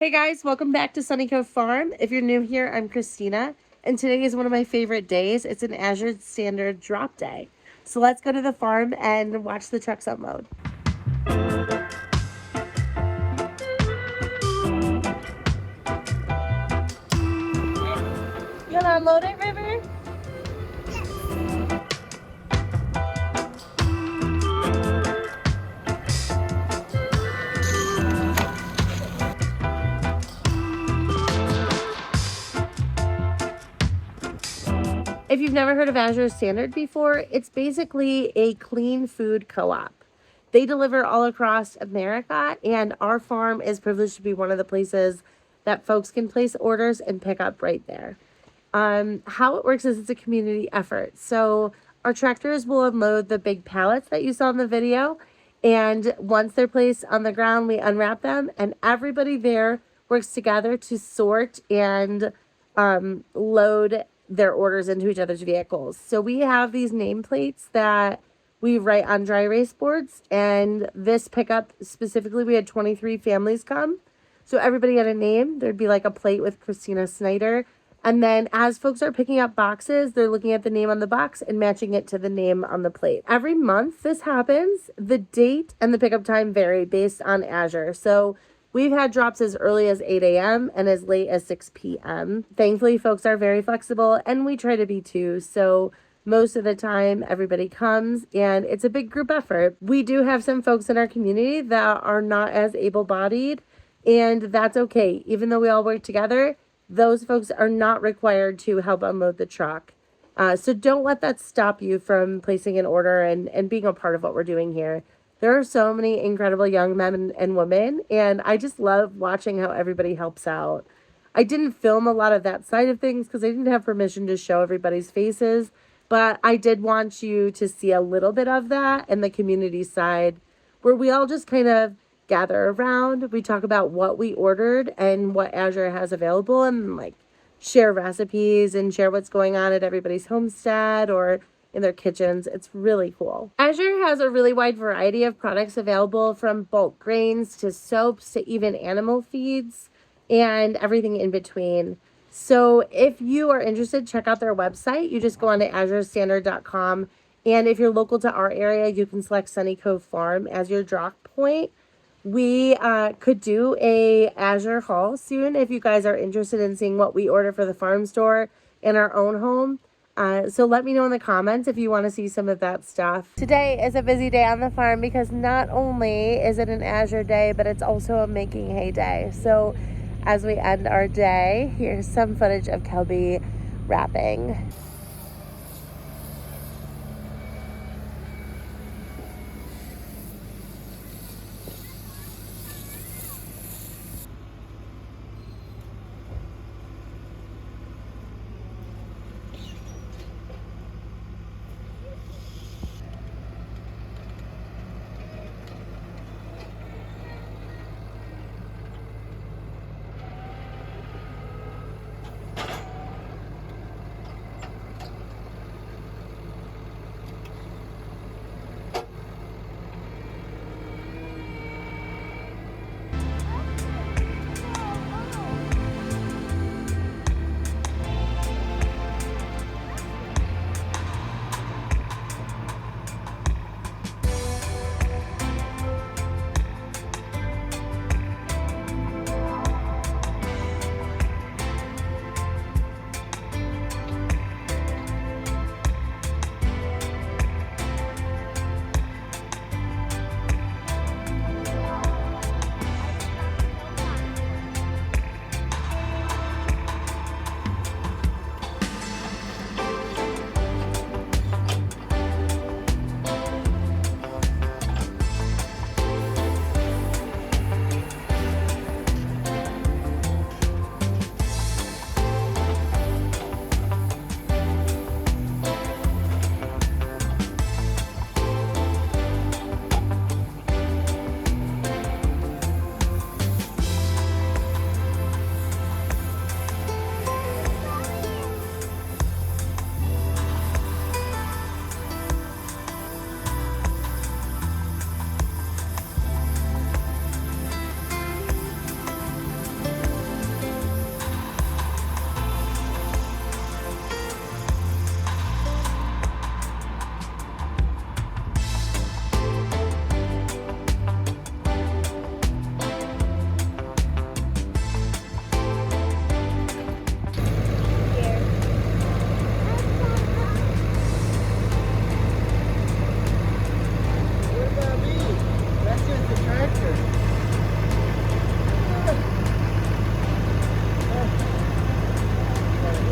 Hey guys, welcome back to Sunny Cove Farm. If you're new here, I'm Christina, and today is one of my favorite days. It's an Azure Standard drop day. So let's go to the farm and watch the trucks unload. You gonna unload it, River? If you've never heard of Azure Standard before, it's basically a clean food co-op. They deliver all across America, and our farm is privileged to be one of the places that folks can place orders and pick up right there. How it works is it's a community effort. So our tractors will unload the big pallets that you saw in the video. And once they're placed on the ground, we unwrap them, and everybody there works together to sort and load their orders into each other's vehicles. So we have these nameplates that we write on dry erase boards. And this pickup specifically, we had 23 families come. So everybody had a name. There'd be like a plate with Christina Snyder. And then as folks are picking up boxes, they're looking at the name on the box and matching it to the name on the plate. Every month this happens. The date and the pickup time vary based on Azure. So we've had drops as early as 8 a.m. and as late as 6 p.m. Thankfully, folks are very flexible, and we try to be too. So most of the time, everybody comes, and it's a big group effort. We do have some folks in our community that are not as able-bodied, and that's okay. Even though we all work together, those folks are not required to help unload the truck. So don't let that stop you from placing an order and being a part of what we're doing here. There are so many incredible young men and women, and I just love watching how everybody helps out. I didn't film a lot of that side of things because I didn't have permission to show everybody's faces, but I did want you to see a little bit of that and the community side where we all just kind of gather around. We talk about what we ordered and what Azure has available, and like share recipes and share what's going on at everybody's homestead or in their kitchens. It's really cool. Azure has a really wide variety of products available, from bulk grains to soaps to even animal feeds and everything in between. So if you are interested, check out their website. You just go on to azurestandard.com. And if you're local to our area, you can select Sunny Cove Farm as your drop point. We could do a Azure haul soon if you guys are interested in seeing what we order for the farm store in our own home. So let me know in the comments if you want to see some of that stuff. Today is a busy day on the farm because not only is it an Azure day, but it's also a making hay day. So as we end our day, here's some footage of Kelby wrapping.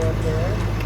up here.